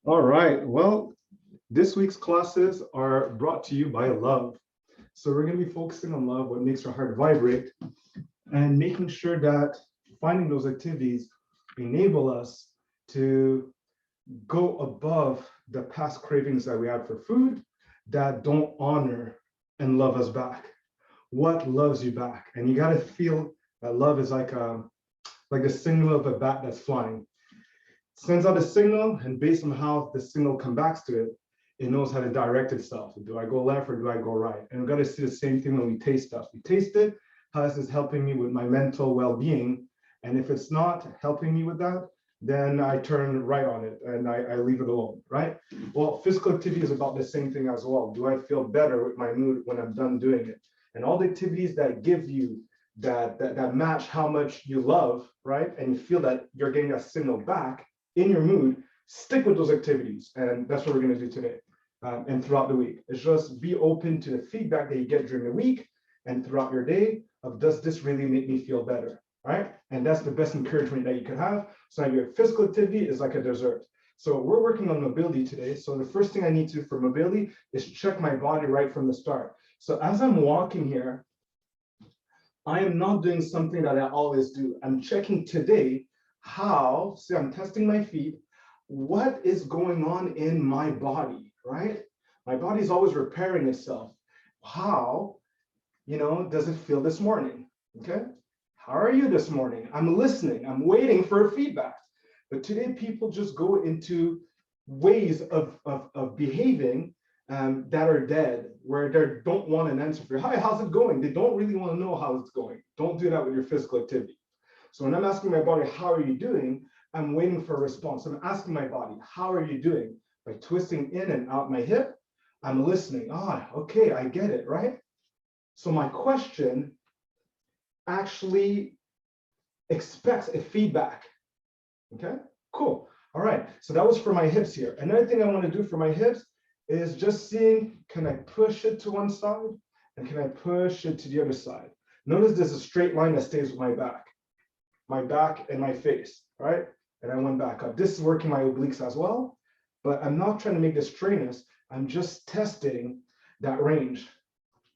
All right. Well, this week's classes are brought to you by love. So we're going to be focusing on love, what makes our heart vibrate, and making sure that finding those activities enable us to go above the past cravings that we had for food that don't honor and love us back. What loves you back? And you got to feel that love is like the signal of a bat that's flying. Sends out a signal, and based on how the signal comes back to it, it knows how to direct itself. Do I go left or do I go right? And we've got to see the same thing when we taste stuff. We taste it, how this is helping me with my mental well-being. And if it's not helping me with that, then I turn right on it and I leave it alone, right? Well, physical activity is about the same thing as well. Do I feel better with my mood when I'm done doing it? And all the activities that give you that match how much you love, right? And you feel that you're getting a signal back in your mood, stick with those activities. And that's what we're going to do today and throughout the week. It's just be open to the feedback that you get during the week and throughout your day of, does this really make me feel better, right? And that's the best encouragement that you can have. So your physical activity is like a dessert. So we're working on mobility today. So the first thing I need to for mobility is check my body right from the start. So as I'm walking here, I am not doing something that I always do. I'm checking today how, see, I'm testing my feet, what is going on in my body, right? My body is always repairing itself. How, does it feel this morning? Okay. How are you this morning? I'm listening, I'm waiting for feedback. But today people just go into ways of behaving that are dead, where they don't want an answer for, hi, how's it going? They don't really want to know how it's going. Don't do that with your physical activity. So when I'm asking my body, how are you doing? I'm waiting for a response. I'm asking my body, how are you doing? By twisting in and out my hip, I'm listening. Ah, okay, I get it, right? So my question actually expects a feedback. Okay, cool. All right, so that was for my hips here. Another thing I want to do for my hips is just seeing, can I push it to one side and can I push it to the other side? Notice there's a straight line that stays with my back and my face, right? And I went back up. This is working my obliques as well, but I'm not trying to make this strenuous. I'm just testing that range.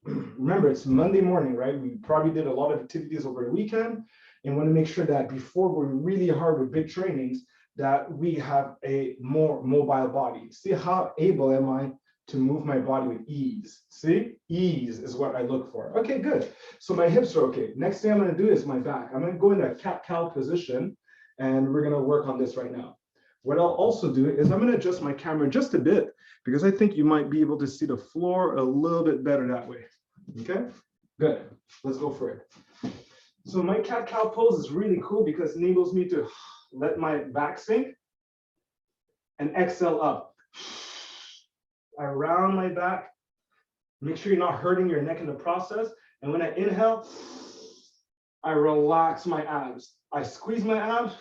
Remember, it's Monday morning, right? We probably did a lot of activities over the weekend and want to make sure that before we're really hard with big trainings, that we have a more mobile body. See how able am I to move my body with ease? See, ease is what I look for. Okay, good. So my hips are okay. Next thing I'm going to do is my back. I'm going to go in a cat-cow position, and we're going to work on this right now. What I'll also do is I'm going to adjust my camera just a bit because I think you might be able to see the floor a little bit better that way. Okay, good. Let's go for it. So my cat-cow pose is really cool because it enables me to let my back sink and exhale up. I round my back. Make sure you're not hurting your neck in the process. And when I inhale, I relax my abs. I squeeze my abs,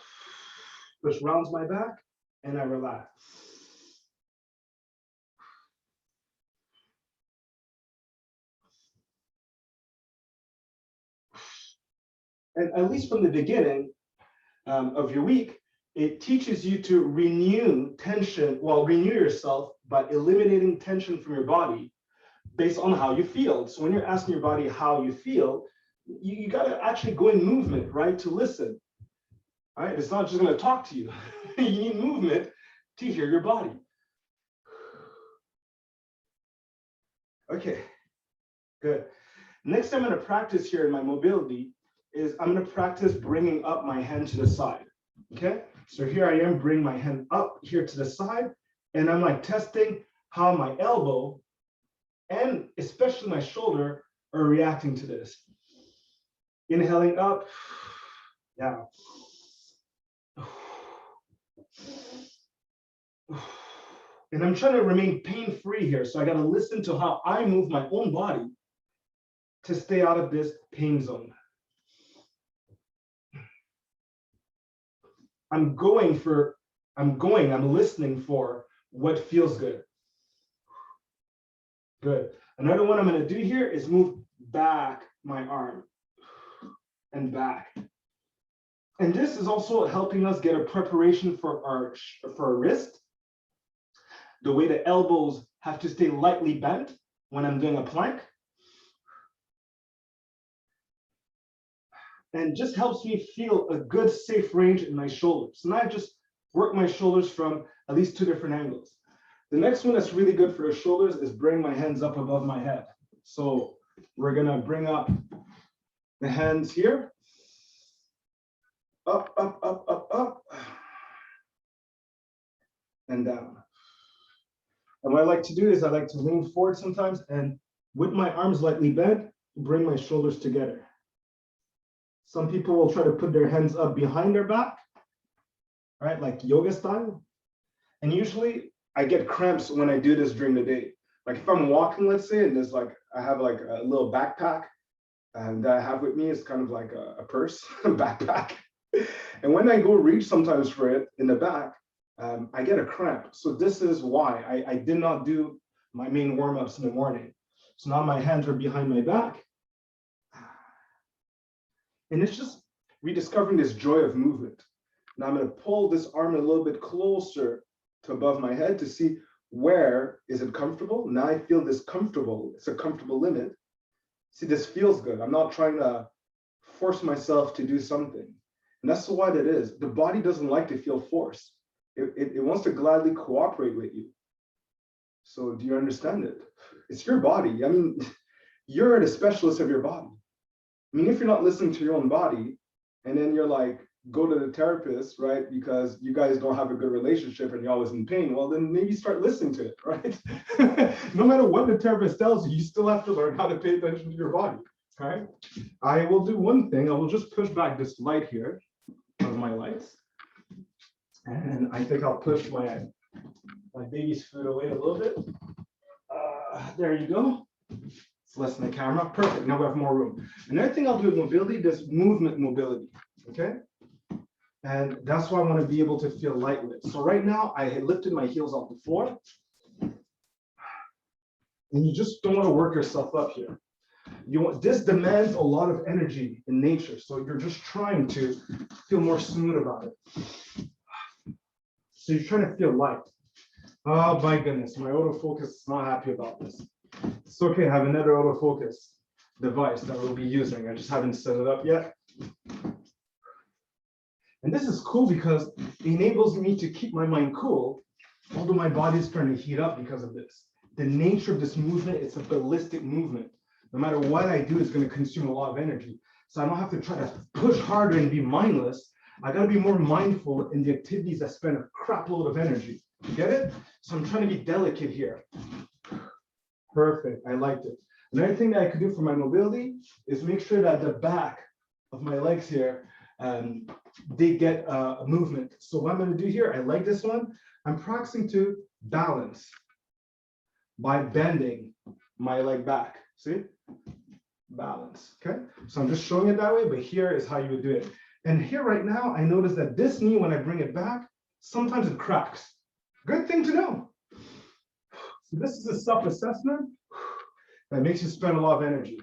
which rounds my back, and I relax. And at least from the beginning of your week, it teaches you to renew tension, renew yourself by eliminating tension from your body based on how you feel. So when you're asking your body how you feel, you got to actually go in movement, right, to listen. All right, it's not just going to talk to you. You need movement to hear your body. Okay, good. Next I'm going to practice here in my mobility is I'm going to practice bringing up my hand to the side. Okay, so here I am, bring my hand up here to the side, and I'm like testing how my elbow and especially my shoulder are reacting to this. Inhaling up, down. And I'm trying to remain pain-free here, so I got to listen to how I move my own body to stay out of this pain zone. I'm listening for what feels good. Good. Another one I'm going to do here is move back my arm and back. And this is also helping us get a preparation for our wrist the way the elbows have to stay lightly bent when I'm doing a plank. And just helps me feel a good, safe range in my shoulders. So now I just work my shoulders from at least 2 different angles. The next one that's really good for the shoulders is bring my hands up above my head. So we're gonna bring up the hands here, up, up, up, up, up, and down. And what I like to do is I like to lean forward sometimes and with my arms lightly bent, bring my shoulders together. Some people will try to put their hands up behind their back, right, like yoga style. And usually I get cramps when I do this during the day. Like if I'm walking, let's say, and there's like, I have like a little backpack that I have with me. It's kind of like a purse, backpack. And when I go reach sometimes for it in the back, I get a cramp. So this is why I did not do my main warm-ups in the morning. So now my hands are behind my back. And it's just rediscovering this joy of movement. Now I'm going to pull this arm a little bit closer to above my head to see where is it comfortable. Now I feel this comfortable. It's a comfortable limit. See, this feels good. I'm not trying to force myself to do something. And that's what it is. The body doesn't like to feel forced. It wants to gladly cooperate with you. So do you understand it? It's your body. I mean, you're the specialist of your body. I mean, if you're not listening to your own body, and then you're like, go to the therapist, right? Because you guys don't have a good relationship and you're always in pain. Well, then maybe start listening to it, right? No matter what the therapist tells you, you still have to learn how to pay attention to your body, right? I will do one thing. I will just push back this light here of my lights. And I think I'll push my baby's food away a little bit. There you go. It's less than the camera. Perfect. Now we have more room. Another thing I'll do with mobility, this movement mobility. Okay. And that's why I want to be able to feel light lift. So right now I had lifted my heels off the floor. And you just don't want to work yourself up here. This demands a lot of energy in nature. So you're just trying to feel more smooth about it. So you're trying to feel light. Oh my goodness, my autofocus is not happy about this. It's okay, I have another autofocus device that we'll be using. I just haven't set it up yet. And this is cool because it enables me to keep my mind cool, although my body is trying to heat up because of this. The nature of this movement, it's a ballistic movement. No matter what I do, it's going to consume a lot of energy. So I don't have to try to push harder and be mindless. I got to be more mindful in the activities that spend a crap load of energy. You get it? So I'm trying to be delicate here. Perfect. I liked it. Another thing that I could do for my mobility is make sure that the back of my legs here, they get a movement. So what I'm going to do here, I like this one. I'm practicing to balance by bending my leg back. See? Balance. Okay. So I'm just showing it that way, but here is how you would do it. And here right now, I notice that this knee, when I bring it back, sometimes it cracks. Good thing to know. So this is a self-assessment that makes you spend a lot of energy.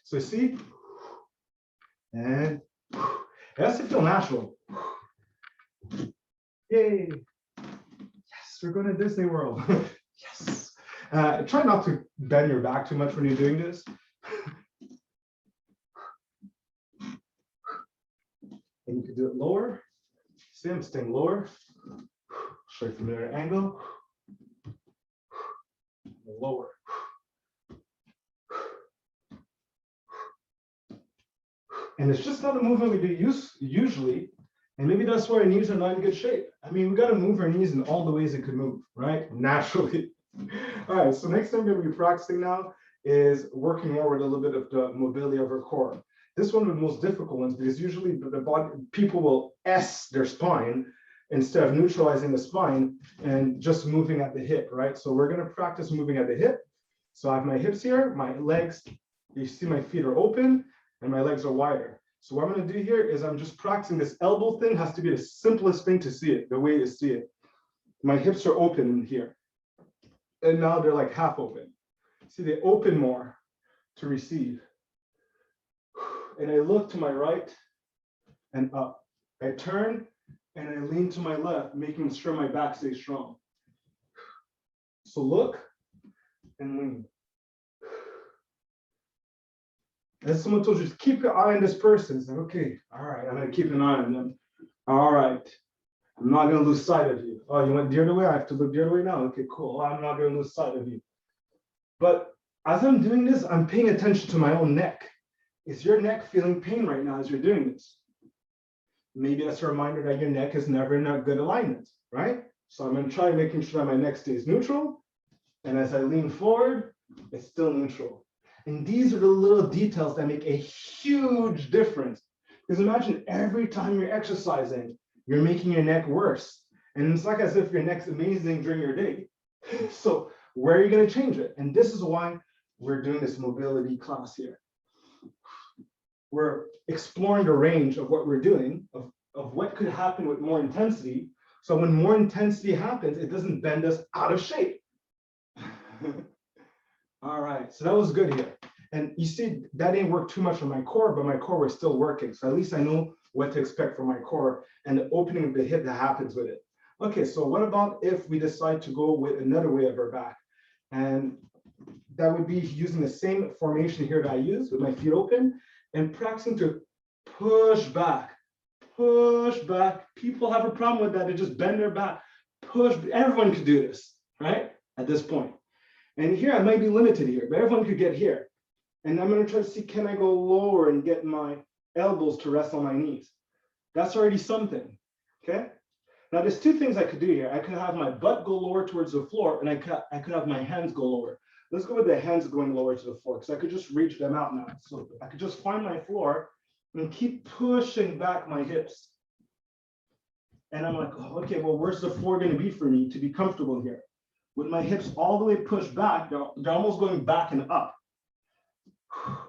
So you see, and it has to feel natural. Yay. Yes, we're going to Disney World. Yes. Try not to bend your back too much when you're doing this. And you can do it lower. See, I'm staying lower. Show you from another angle. Lower. And it's just not a movement we do usually. And maybe that's why our knees are not in good shape. I mean, we got to move our knees in all the ways it could move, right? Naturally. All right, so next thing we're going to be practicing now is working more with a little bit of the mobility of our core. This one of the most difficult ones because usually the body, people will S their spine instead of neutralizing the spine and just moving at the hip, right? So we're going to practice moving at the hip. So I have my hips here, my legs, you see my feet are open and my legs are wider. So what I'm going to do here is I'm just practicing this elbow thing. Has to be the simplest thing to see it, the way to see it. My hips are open in here. And now they're like half open. See, they open more to receive. And I look to my right and up. I turn and I lean to my left, making sure my back stays strong. So look and lean. As someone told you, just keep your eye on this person. It's like, okay, all right, I'm gonna keep an eye on them. All right, I'm not gonna lose sight of you. Oh, you went the other way? I have to look the other way now. Okay, cool. I'm not gonna lose sight of you. But as I'm doing this, I'm paying attention to my own neck. Is your neck feeling pain right now as you're doing this? Maybe that's a reminder that your neck is never in a good alignment, right? So I'm gonna try making sure that my neck stays neutral. And as I lean forward, it's still neutral. And these are the little details that make a huge difference. Because imagine every time you're exercising, you're making your neck worse. And it's like as if your neck's amazing during your day. So where are you going to change it? And this is why we're doing this mobility class here. We're exploring the range of what we're doing, of what could happen with more intensity. So when more intensity happens, it doesn't bend us out of shape. All right, so that was good here. And you see, that didn't work too much on my core, but my core was still working. So at least I know what to expect from my core and the opening of the hip that happens with it. Okay, so what about if we decide to go with another way of our back? And that would be using the same formation here that I use with my feet open and practicing to push back, push back. People have a problem with that. They just bend their back, push. Everyone could do this, right? At this point. And here I might be limited here, but everyone could get here. And I'm going to try to see, can I go lower and get my elbows to rest on my knees? That's already something, okay? Now there's two things I could do here. I could have my butt go lower towards the floor, and I could have my hands go lower. Let's go with the hands going lower to the floor, because I could just reach them out now. So I could just find my floor and keep pushing back my hips. And I'm like, oh, okay, well, where's the floor going to be for me to be comfortable here? With my hips all the way pushed back, they're almost going back and up.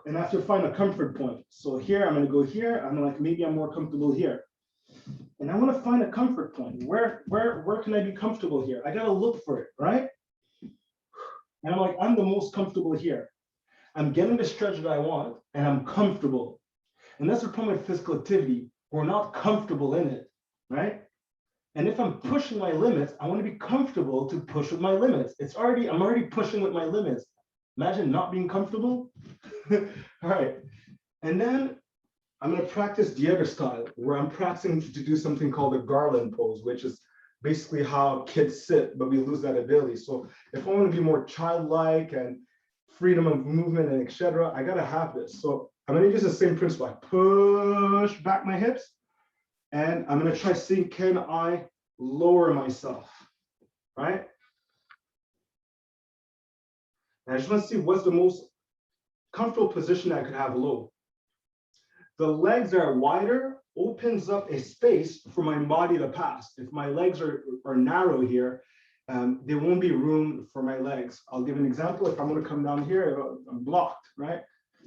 And I have to find a comfort point. So here, I'm going to go here. I'm like, maybe I'm more comfortable here. And I want to find a comfort point. Where can I be comfortable here? I got to look for it, right? And I'm like, I'm the most comfortable here. I'm getting the stretch that I want, and I'm comfortable. And that's the problem with physical activity. We're not comfortable in it, right? And if I'm pushing my limits, I want to be comfortable to push with my limits. I'm already pushing with my limits. Imagine not being comfortable. All right. And then I'm going to practice the other style where I'm practicing to do something called a garland pose, which is basically how kids sit, but we lose that ability. So if I want to be more childlike and freedom of movement and etc., I got to have this. So I'm going to use the same principle. I push back my hips, and I'm going to try seeing, can I lower myself, right? And I just want to see what's the most comfortable position I could have low. The legs that are wider opens up a space for my body to pass. If my legs are narrow here, there won't be room for my legs. I'll give an example. If I'm going to come down here, I'm blocked, right?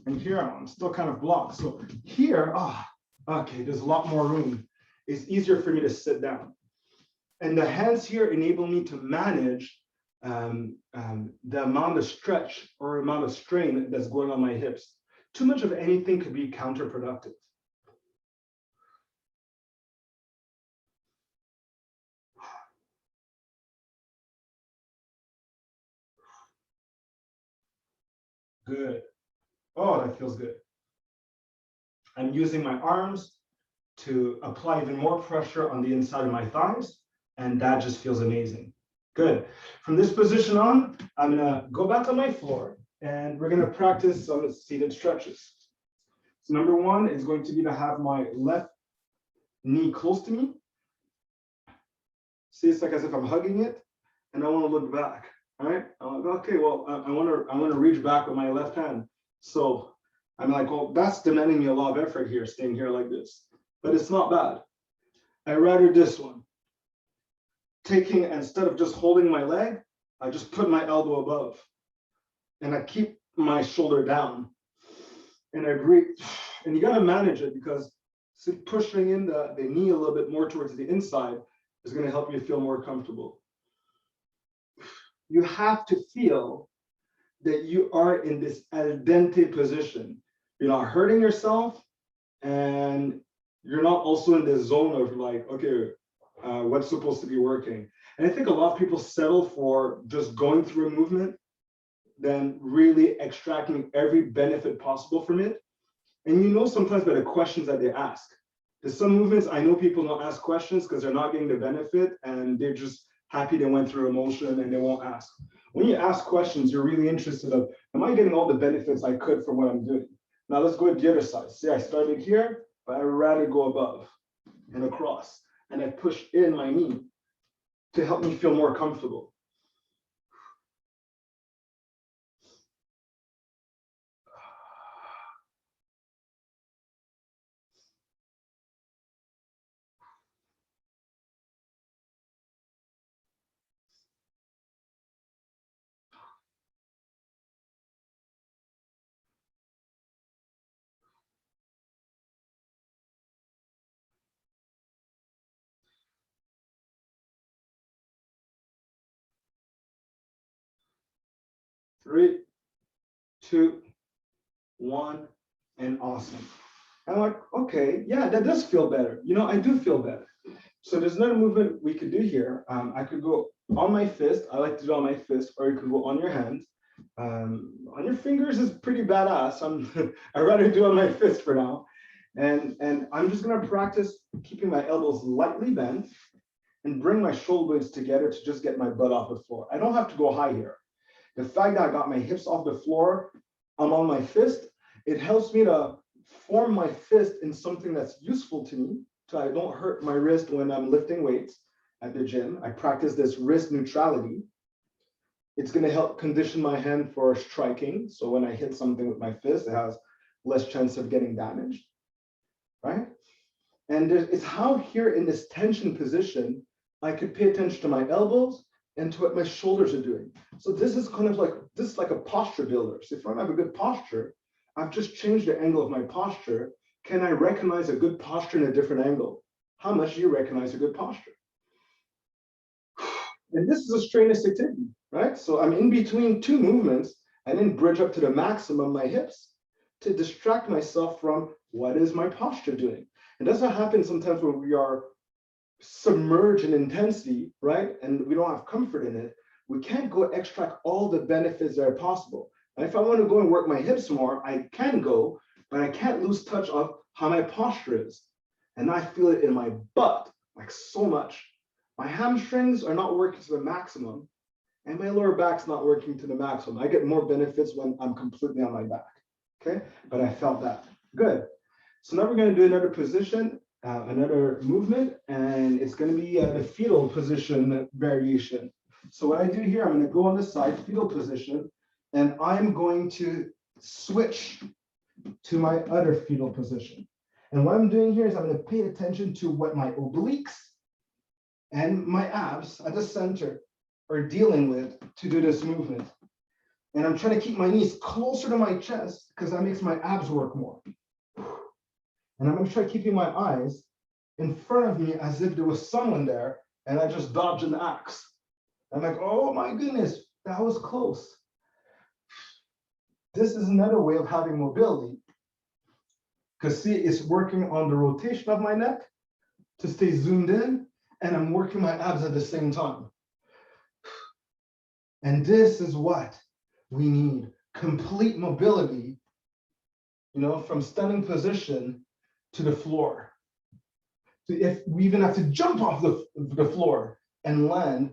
And here I'm still kind of blocked. So here, okay, there's a lot more room. It's easier for me to sit down. And the hands here enable me to manage the amount of stretch or amount of strain that's going on my hips. Too much of anything could be counterproductive. Good. Oh, that feels good. I'm using my arms to apply even more pressure on the inside of my thighs, and that just feels amazing. Good. From this position on, I'm gonna go back on my floor, and we're gonna practice some seated stretches. So number one is going to be to have my left knee close to me. See, it's like as if I'm hugging it, and I want to look back. All right. I'm like, okay, well, I want to reach back with my left hand. So I'm like, well, that's demanding me a lot of effort here, staying here like this. But it's not bad. I rather this one. Taking, instead of just holding my leg, I just put my elbow above. And I keep my shoulder down. And I breathe. And you got to manage it, because pushing in the knee a little bit more towards the inside is going to help you feel more comfortable. You have to feel that you are in this al dente position. You're not hurting yourself, and you're not also in this zone of like, okay, what's supposed to be working. And I think a lot of people settle for just going through a movement, then really extracting every benefit possible from it. And you know sometimes by the questions that they ask. There's some movements, I know people don't ask questions because they're not getting the benefit and they're just happy they went through emotion and they won't ask. When you ask questions, you're really interested of, am I getting all the benefits I could from what I'm doing? Now let's go to the other side. See, I started here, but I'd rather go above and across. And I push in my knee to help me feel more comfortable. 3, 2, 1, and awesome. I'm like, okay, yeah, that does feel better. You know, I do feel better. So there's another movement we could do here. I could go on my fist. I like to do on my fist, or you could go on your hands. On your fingers is pretty badass. I'd rather do on my fist for now. And I'm just gonna practice keeping my elbows lightly bent and bring my shoulders together to just get my butt off the floor. I don't have to go high here. The fact that I got my hips off the floor, I'm on my fist, it helps me to form my fist in something that's useful to me, so I don't hurt my wrist when I'm lifting weights at the gym. I practice this wrist neutrality. It's gonna help condition my hand for striking. So when I hit something with my fist, it has less chance of getting damaged, right? And it's how here in this tension position, I could pay attention to my elbows and to what my shoulders are doing. So this is kind of like, this is like a posture builder. So if I don't have a good posture, I've just changed the angle of my posture. Can I recognize a good posture in a different angle? How much do you recognize a good posture? And this is a strenuous activity, right? So I'm in between two movements and then bridge up to the maximum of my hips to distract myself from what is my posture doing. And that's what happens sometimes when we are submerged in intensity, right? And we don't have comfort in it. We can't go extract all the benefits that are possible. And if I want to go and work my hips more, I can go, but I can't lose touch of how my posture is. And I feel it in my butt, like so much. My hamstrings are not working to the maximum, and my lower back's not working to the maximum. I get more benefits when I'm completely on my back, okay? But I felt that. Good. So now we're going to do another position, another movement, and it's going to be the fetal position variation. So what I do here, I'm going to go on the side, fetal position, and I'm going to switch to my other fetal position. And what I'm doing here is I'm going to pay attention to what my obliques and my abs at the center are dealing with to do this movement. And I'm trying to keep my knees closer to my chest because that makes my abs work more. And I'm going to try keeping my eyes in front of me as if there was someone there and I just dodged an axe. I'm like, oh my goodness, that was close. This is another way of having mobility. Because see, it's working on the rotation of my neck to stay zoomed in, and I'm working my abs at the same time. And this is what we need, complete mobility, you know, from standing position to the floor. So if we even have to jump off the floor and land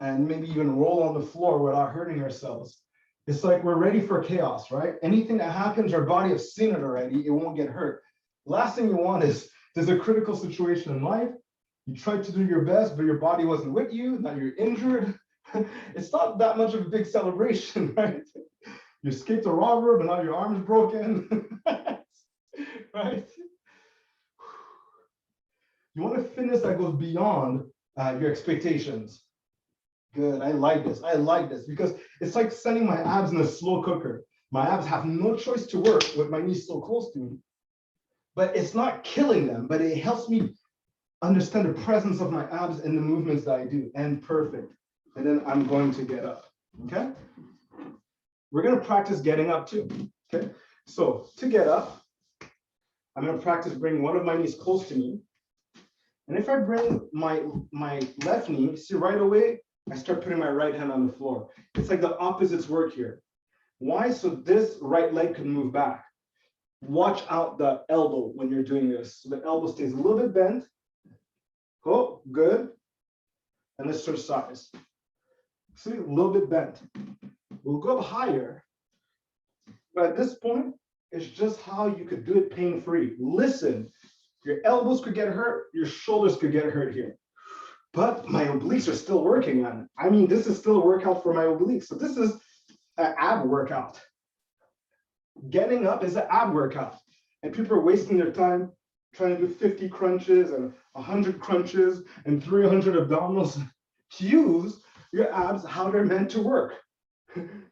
and maybe even roll on the floor without hurting ourselves, it's like we're ready for chaos, right? Anything that happens, our body has seen it already, it won't get hurt. Last thing you want is there's a critical situation in life, you tried to do your best, but your body wasn't with you, now you're injured. It's not that much of a big celebration, right? You escaped a robber, but now your arm's broken, right? You want a fitness that goes beyond your expectations. Good, I like this. I like this because it's like sending my abs in a slow cooker. My abs have no choice to work with my knees so close to me, but it's not killing them, but it helps me understand the presence of my abs and the movements that I do, and perfect. And then I'm going to get up, okay? We're gonna practice getting up too, okay? So to get up, I'm gonna practice bringing one of my knees close to me, And if I bring my left knee, see right away, I start putting my right hand on the floor. It's like the opposites work here. Why? So this right leg can move back. Watch out the elbow when you're doing this. So the elbow stays a little bit bent. Oh, good. And let's switch sides. See, a little bit bent. We'll go up higher. But at this point, it's just how you could do it pain-free. Listen, your elbows could get hurt, your shoulders could get hurt here. But my obliques are still working on it. I mean, this is still a workout for my obliques. So this is an ab workout. Getting up is an ab workout. And people are wasting their time trying to do 50 crunches and 100 crunches and 300 abdominals. Use your abs how they're meant to work.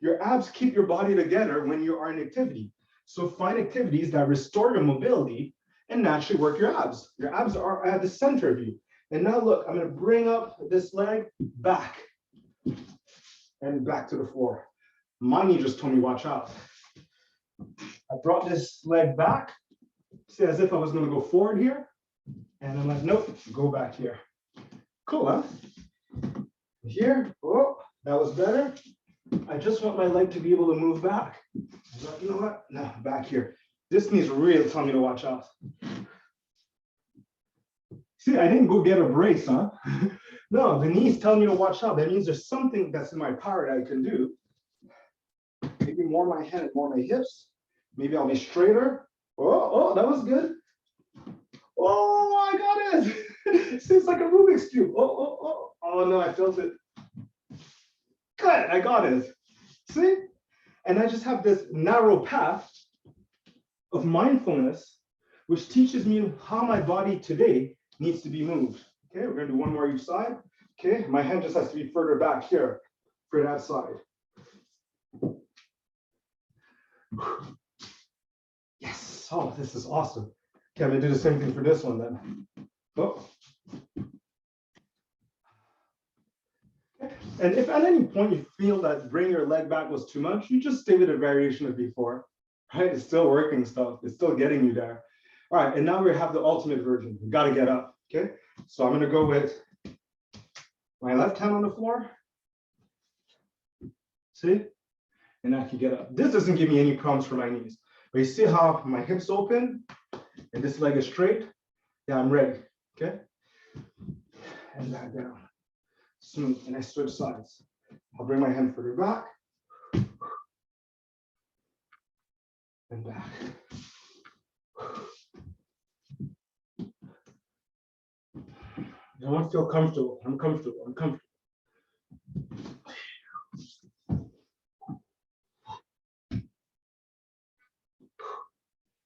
Your abs keep your body together when you are in activity. So find activities that restore your mobility and naturally work your abs. Your abs are at the center of you. And now look, I'm going to bring up this leg back and back to the floor. My knee just told me, watch out. I brought this leg back, see, as if I was going to go forward here. And I'm like, nope, go back here. Cool, huh? Here, oh, that was better. I just want my leg to be able to move back. I thought, you know what? No, back here. This knee's really telling me to watch out. See, I didn't go get a brace, huh? No, the knee's telling me to watch out. That means there's something that's in my power that I can do. Maybe more my head, more my hips. Maybe I'll be straighter. Oh, that was good. Oh, I got it. See, it's like a Rubik's Cube. Oh, no, I felt it. Good, I got it. See? And I just have this narrow path of mindfulness, which teaches me how my body today needs to be moved. Okay, we're gonna do one more each side. Okay, my hand just has to be further back here for that side. Yes, oh, this is awesome. Okay, I'm gonna do the same thing for this one then. Oh. Okay. And if at any point you feel that bringing your leg back was too much, you just stay with a variation of before, right? It's still working stuff. It's still getting you there. All right, and now we have the ultimate version. We gotta get up, okay? So I'm gonna go with my left hand on the floor. See? And I can get up. This doesn't give me any problems for my knees. But you see how my hips open and this leg is straight? Yeah, I'm ready, okay? And back down, smooth, and I switch sides. I'll bring my hand further back and back. I want to feel comfortable. I'm comfortable. I'm comfortable.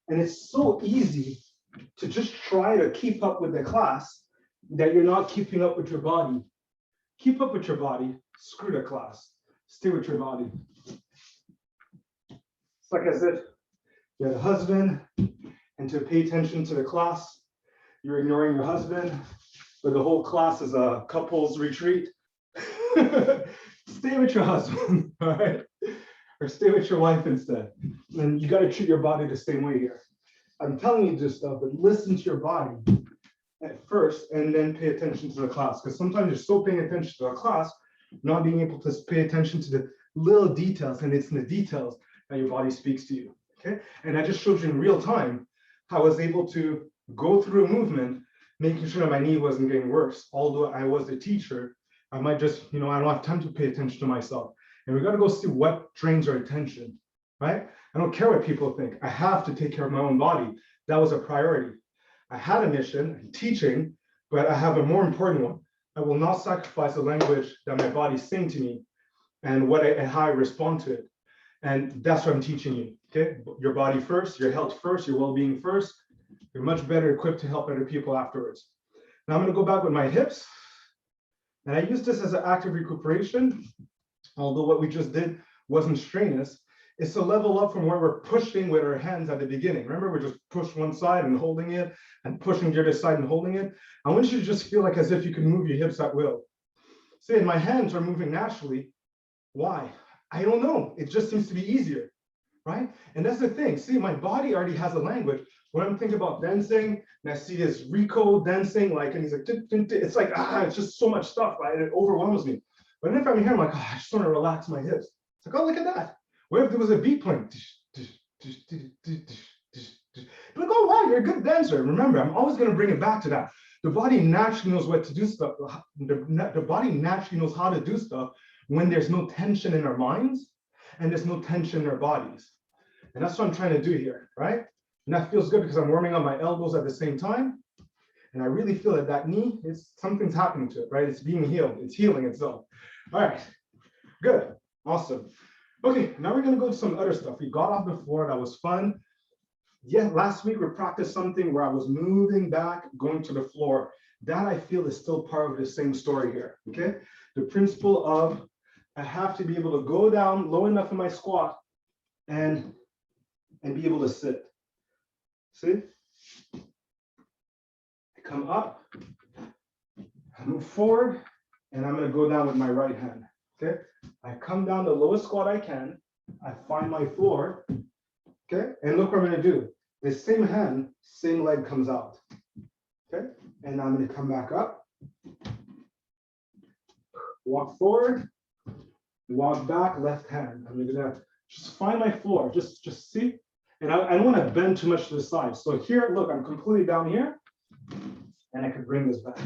And it's so easy to just try to keep up with the class that you're not keeping up with your body. Keep up with your body. Screw the class. Stay with your body. It's like as if you had a husband and to pay attention to the class, you're ignoring your husband, but the whole class is a couples retreat. Stay with your husband, all right? Or stay with your wife instead. And you got to treat your body the same way here. I'm telling you this stuff, but listen to your body at first and then pay attention to the class. Because sometimes you're so paying attention to the class, not being able to pay attention to the little details, and it's in the details that your body speaks to you, okay? And I just showed you in real time how I was able to go through a movement, making sure that my knee wasn't getting worse. Although I was a teacher, I might just, I don't have time to pay attention to myself. And we got to go see what drains our attention, right? I don't care what people think. I have to take care of my own body. That was a priority. I had a mission, teaching, but I have a more important one. I will not sacrifice the language that my body's saying to me and how I respond to it. And that's what I'm teaching you, okay? Your body first, your health first, your well-being first. You're much better equipped to help other people afterwards. Now I'm gonna go back with my hips. And I use this as an active recuperation, although what we just did wasn't strenuous. It's to level up from where we're pushing with our hands at the beginning. Remember, we just push one side and holding it and pushing the other side and holding it. I want you to just feel like as if you can move your hips at will. See, my hands are moving naturally. Why? I don't know. It just seems to be easier. right? And that's the thing. See, my body already has a language. When I'm thinking about dancing, and I see this Rico dancing, like, and he's like, it's like, it's just so much stuff, right? It overwhelms me. But then if I'm here, I'm like, I just want to relax my hips. It's like, oh, look at that. What if there was a beat playing? Like, oh, wow, you're a good dancer. Remember, I'm always going to bring it back to that. The body naturally knows what to do stuff. The body naturally knows how to do stuff when there's no tension in our minds and there's no tension in our bodies. And that's what I'm trying to do here, right? And that feels good because I'm warming up my elbows at the same time. And I really feel that that knee, something's happening to it, right? It's being healed. It's healing itself. All right, good, awesome. Okay, now we're gonna go to some other stuff. We got off the floor, that was fun. Yeah, last week we practiced something where I was moving back, going to the floor. That I feel is still part of the same story here, okay? The principle of I have to be able to go down low enough in my squat and be able to sit. See? I come up, I move forward, and I'm gonna go down with my right hand, okay? I come down the lowest squat I can, I find my floor, okay? And look what I'm gonna do. The same hand, same leg comes out, okay? And I'm gonna come back up, walk forward, walk back, left hand. I'm gonna just find my floor, just see. And I don't wanna bend too much to the side. So here, look, I'm completely down here, and I could bring this back.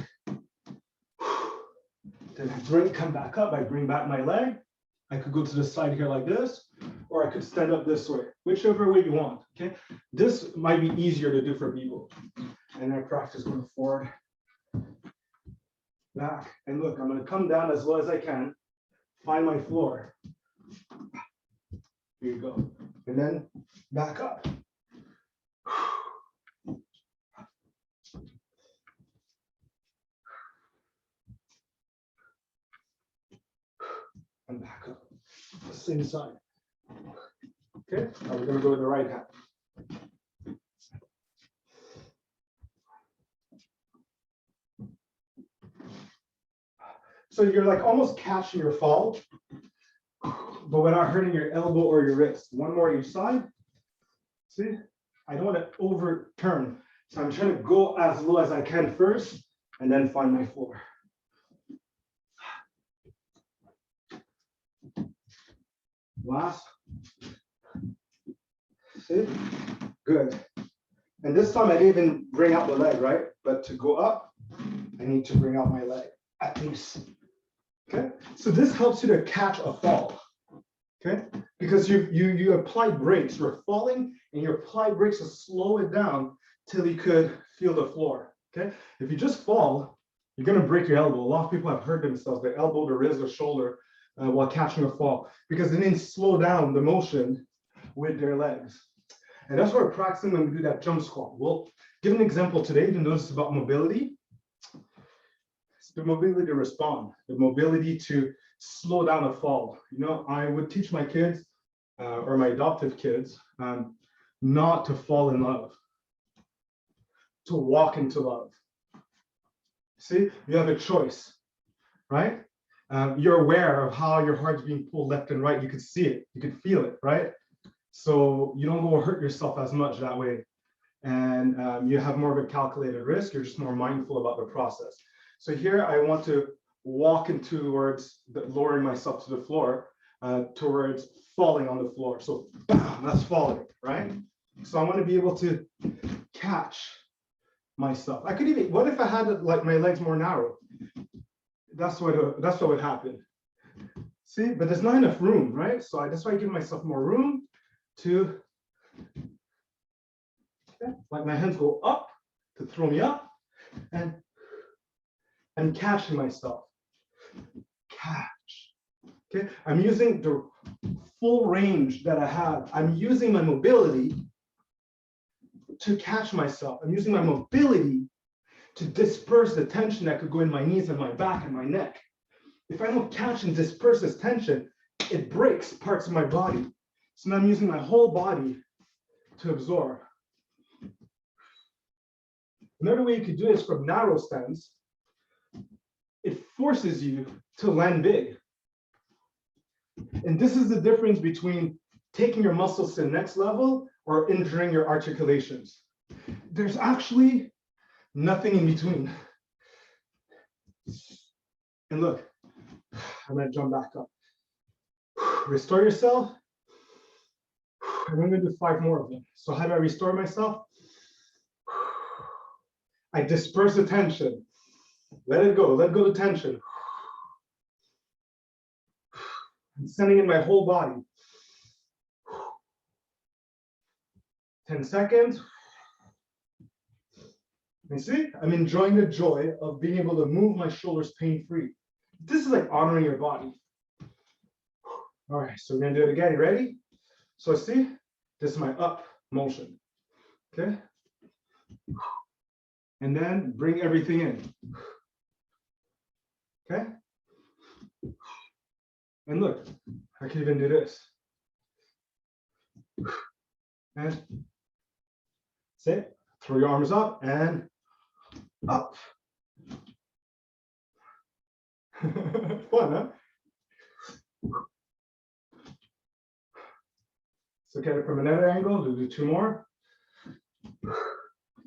Then I come back up, I bring back my leg. I could go to the side here like this, or I could stand up this way, whichever way you want, okay? This might be easier to do for people. And I practice going forward, back, and look, I'm gonna come down as low as I can, find my floor. Here you go. And then back up. And back up. Same side. Okay, now we're gonna go with the right hand. So you're like almost catching your fall, but without hurting your elbow or your wrist. One more each side. See, I don't want to overturn. So I'm trying to go as low as I can first, and then find my floor. Last. See, good. And this time I didn't even bring out the leg, right? But to go up, I need to bring out my leg, at least. Okay, so this helps you to catch a fall, okay? Because you apply brakes, you're falling, and you apply brakes to slow it down till you could feel the floor, okay? If you just fall, you're gonna break your elbow. A lot of people have hurt themselves, their elbow, their wrist, or shoulder while catching a fall, because they didn't slow down the motion with their legs. And that's what we're practicing when we do that jump squat. We'll give an example today to notice about mobility. The mobility to respond, the mobility to slow down a fall. You know, I would teach my kids or my adoptive kids not to fall in love, to walk into love. See, you have a choice, right? You're aware of how your heart's being pulled left and right. You could see it, you could feel it, right? So you don't go hurt yourself as much that way. And you have more of a calculated risk. You're just more mindful about the process. So here I want to walk in towards lowering myself to the floor, towards falling on the floor. So bam, that's falling, right? So I want to be able to catch myself. I could even, what if I had like my legs more narrow? That's what would happen. See, but there's not enough room, right? So that's why I give myself more room to, like my hands go up to throw me up, and I'm catching myself. Catch. Okay, I'm using the full range that I have. I'm using my mobility to catch myself. I'm using my mobility to disperse the tension that could go in my knees and my back and my neck. If I don't catch and disperse this tension, it breaks parts of my body. So now I'm using my whole body to absorb. Another way you could do this from narrow stance, it forces you to land big. And this is the difference between taking your muscles to the next level or injuring your articulations. There's actually nothing in between. And look, I'm gonna jump back up. Restore yourself. And I'm gonna do 5 more of them. So how do I restore myself? I disperse the tension. Let it go the tension. I'm sending in my whole body. 10 seconds. You see, I'm enjoying the joy of being able to move my shoulders pain-free. This is like honoring your body. All right, so we're gonna do it again. You ready? So see, this is my up motion, okay? And then bring everything in, okay? And look, I can even do this. And sit, throw your arms up and up. Fun, huh? So get it from another angle, we'll do 2 more.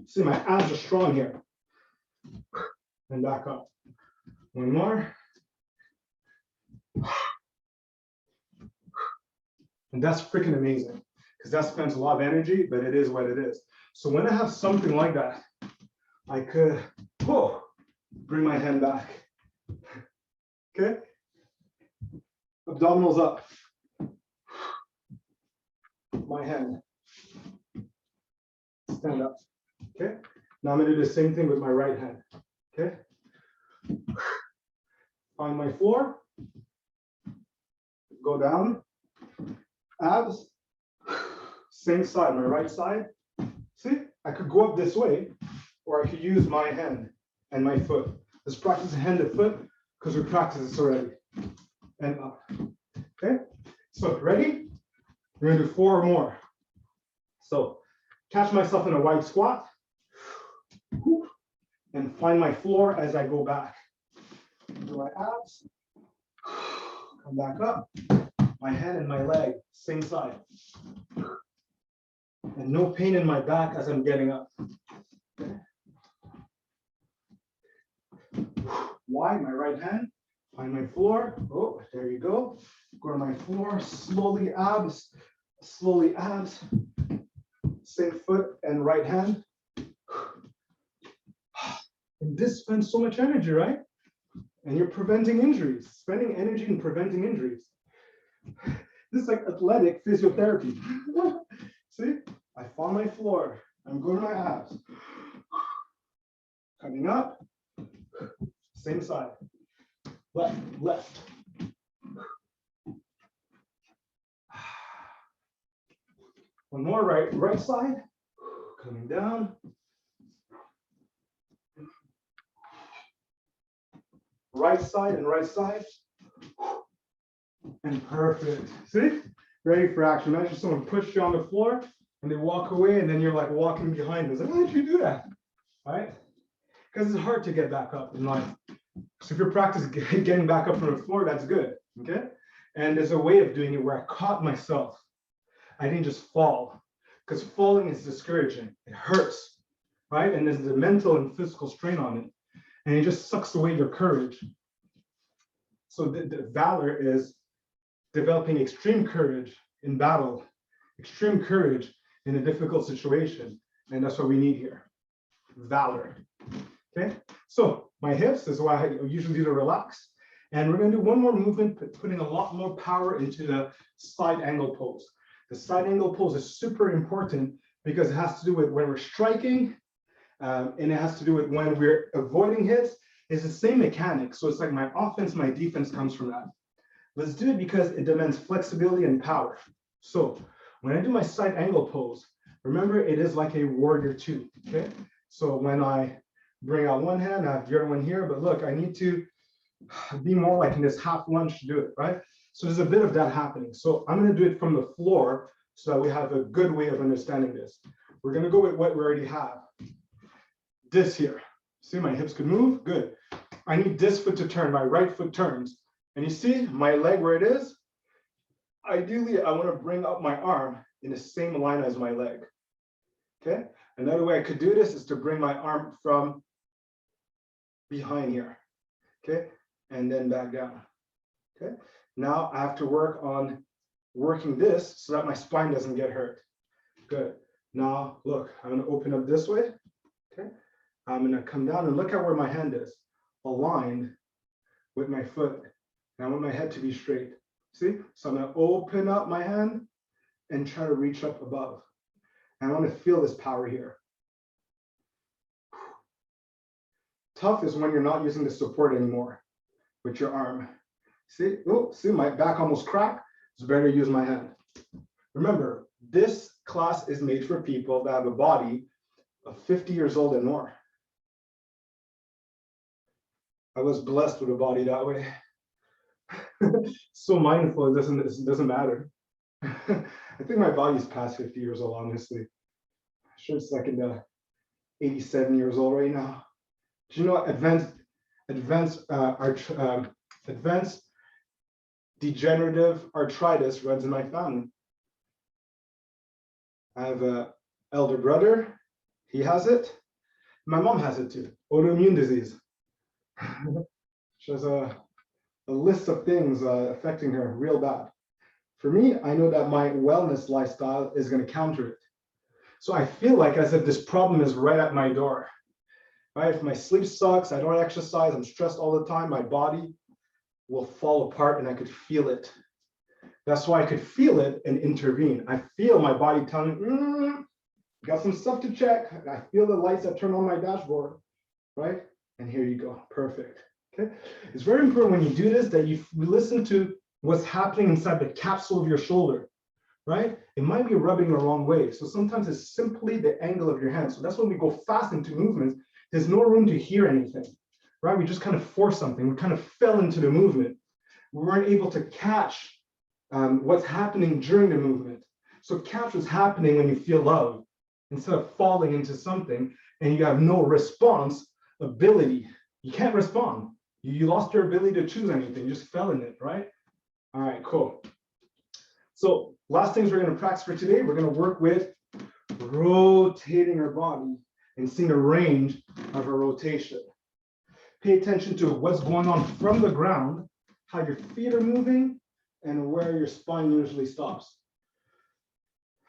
See, my abs are strong here. And back up. 1 more. And that's freaking amazing, because that spends a lot of energy, but it is what it is. So when I have something like that, I could bring my hand back. Okay? Abdominals up. My hand. Stand up. Okay? Now I'm going to do the same thing with my right hand. Okay? Find my floor. Go down. Abs. Same side, my right side. See? I could go up this way, or I could use my hand and my foot. Let's practice hand and foot, because we practiced this already. And up. Okay? So, ready? We're gonna do 4 more. So, catch myself in a wide squat. And find my floor as I go back. Do my abs. Come back up. My hand and my leg, same side. And no pain in my back as I'm getting up. Why? My right hand. Find my floor. Oh, there you go. Go to my floor. Slowly abs. Slowly abs. Same foot and right hand. And this spends so much energy, right? And you're preventing injuries, spending energy and preventing injuries. This is like athletic physiotherapy. See, I found my floor. I'm going to my abs. Coming up, same side. Left, left. One more, right side. Coming down. Right side and right side. And perfect. See? Ready for action. Imagine someone pushed you on the floor and they walk away, and then you're like walking behind them. It's like, how did you do that? Right? Because it's hard to get back up in life. So if you're practicing getting back up from the floor, that's good. Okay? And there's a way of doing it where I caught myself. I didn't just fall. Because falling is discouraging. It hurts. Right? And there's the mental and physical strain on it. And it just sucks away your courage. So the valor is developing extreme courage in battle, extreme courage in a difficult situation. And that's what we need here. Valor. Okay? So my hips is why I usually do to relax. And we're going to do one more movement, putting a lot more power into the side angle pose. The side angle pose is super important because it has to do with when we're striking, and it has to do with when we're avoiding hits. It's the same mechanic. So it's like my offense, my defense comes from that. Let's do it because it demands flexibility and power. So when I do my side angle pose, remember it is like a warrior 2, okay? So when I bring out one hand, I have the other one here, but look, I need to be more like in this half lunge to do it, right? So there's a bit of that happening. So I'm gonna do it from the floor so that we have a good way of understanding this. We're gonna go with what we already have. This here. See, my hips could move, good. I need this foot to turn, my right foot turns. And you see my leg where it is? Ideally, I want to bring up my arm in the same line as my leg. Okay. Another way I could do this is to bring my arm from behind here. Okay. And then back down. Okay. Now I have to work on working this so that my spine doesn't get hurt. Good. Now look, I'm going to open up this way. Okay. I'm going to come down and look at where my hand is, aligned with my foot. And I want my head to be straight. See? So I'm going to open up my hand and try to reach up above. And I want to feel this power here. Tough is when you're not using the support anymore with your arm. See? Oh, see, my back almost cracked. It's better to use my hand. Remember, this class is made for people that have a body of 50 years old and more. I was blessed with a body that way. So mindful, it doesn't matter. I think my body's past 50 years old, honestly. I'm sure it's like in the 87 years old right now. Do you know advanced degenerative arthritis runs in my family? I have an elder brother, he has it. My mom has it too, autoimmune disease. She has a list of things affecting her real bad. For me, I know that my wellness lifestyle is going to counter it. So I feel like as if this problem is right at my door. Right? If my sleep sucks, I don't exercise, I'm stressed all the time, my body will fall apart and I could feel it. That's why I could feel it and intervene. I feel my body telling me, got some stuff to check. I feel the lights that turn on my dashboard, right? And here you go, perfect. Okay, it's very important when you do this that you listen to what's happening inside the capsule of your shoulder, right? It might be rubbing the wrong way. So sometimes it's simply the angle of your hand. So that's when we go fast into movements, there's no room to hear anything, right? We just kind of forced something. We kind of fell into the movement. We weren't able to catch what's happening during the movement. So catch what's happening when you feel love instead of falling into something and you have no response ability. You can't respond. You lost your ability to choose anything. You just fell in it, right? All right, cool. So last things we're going to practice for today, we're going to work with rotating our body and seeing the range of a rotation. Pay attention to what's going on from the ground, how your feet are moving, and where your spine usually stops.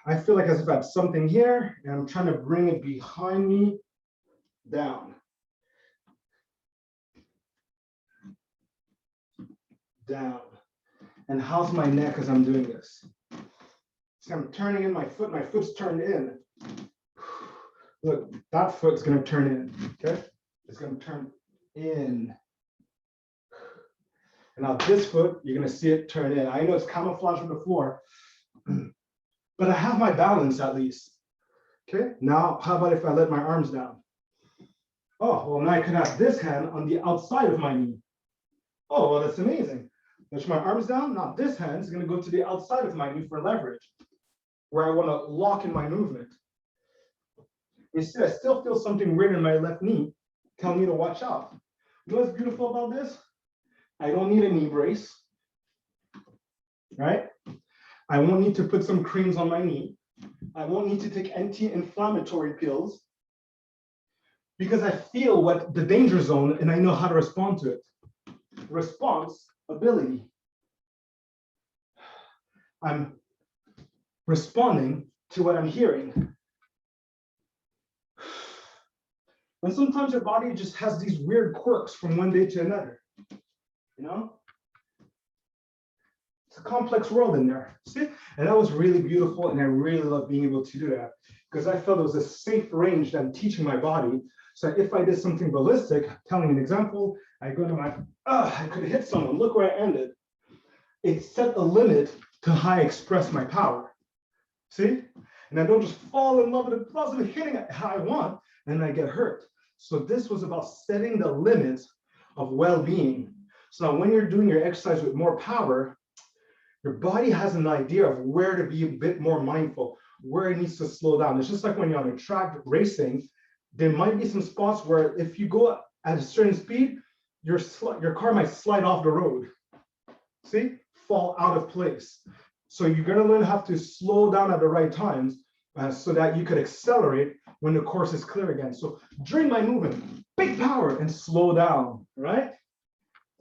I feel like as if I have something here, and I'm trying to bring it behind me down. Down. And how's my neck as I'm doing this? So I'm turning in my foot's turned in. Look, that foot's going to turn in, okay? It's going to turn in. And now this foot, you're going to see it turn in. I know it's camouflaged on the floor, but I have my balance at least. Okay, now how about if I let my arms down? Oh, well, now I could have this hand on the outside of my knee. Oh, well, that's amazing. Push my arms down. Now this hand is going to go to the outside of my knee for leverage, where I want to lock in my movement. You see, I still feel something weird in my left knee telling me to watch out. You know what's beautiful about this? I don't need a knee brace, right? I won't need to put some creams on my knee. I won't need to take anti-inflammatory pills because I feel what the danger zone and I know how to respond to it. Response ability. I'm responding to what I'm hearing. And sometimes your body just has these weird quirks from one day to another. You know? It's a complex world in there. See? And that was really beautiful, and I really love being able to do that because I felt it was a safe range that I'm teaching my body. So if I did something ballistic, telling an example, I go to my, I could hit someone, look where I ended. It set a limit to how I express my power. See? And I don't just fall in love with the positive hitting it how I want, and I get hurt. So this was about setting the limits of well-being. So now when you're doing your exercise with more power, your body has an idea of where to be a bit more mindful, where it needs to slow down. It's just like when you're on a track racing, there might be some spots where if you go at a certain speed, your car might slide off the road. See? Fall out of place. So you're gonna learn how to slow down at the right times so that you could accelerate when the course is clear again. So during my movement, big power and slow down, right?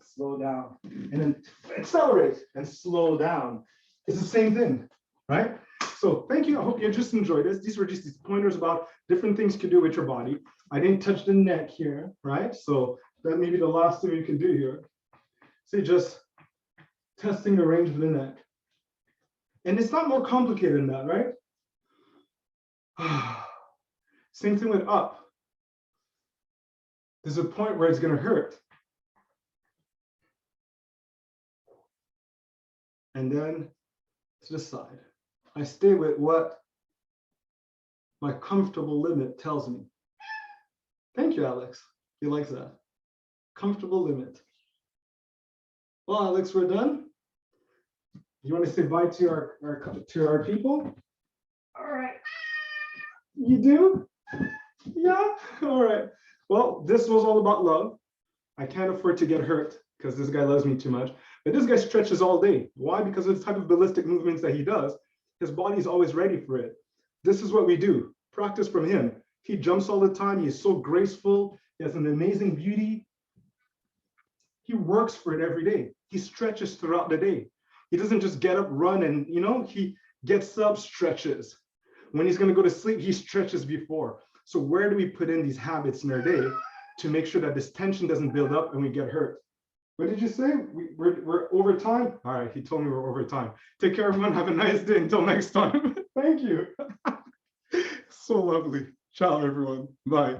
Slow down, and then accelerate and slow down. It's the same thing, right? So thank you. I hope you just enjoyed this. These were just these pointers about different things you can do with your body. I didn't touch the neck here, right? So that may be the last thing you can do here. See, just testing the range of the neck. And it's not more complicated than that, right? Same thing with up. There's a point where it's going to hurt. And then to the side. I stay with what my comfortable limit tells me. Thank you, Alex. He likes that. Comfortable limit. Well, Alex, we're done. You want to say bye to our people? All right. You do? Yeah? All right. Well, this was all about love. I can't afford to get hurt because this guy loves me too much. But this guy stretches all day. Why? Because of the type of ballistic movements that he does. His body's always ready for it. This is what we do. Practice from him. He jumps all the time. He's so graceful. He has an amazing beauty. He works for it every day. He stretches throughout the day. He doesn't just get up, run, and he gets up, stretches. When he's going to go to sleep, he stretches before. So where do we put in these habits in our day to make sure that this tension doesn't build up and we get hurt? What did you say? We're over time? All right, he told me we're over time. Take care, everyone. Have a nice day. Until next time. Thank you. So lovely. Ciao, everyone. Bye.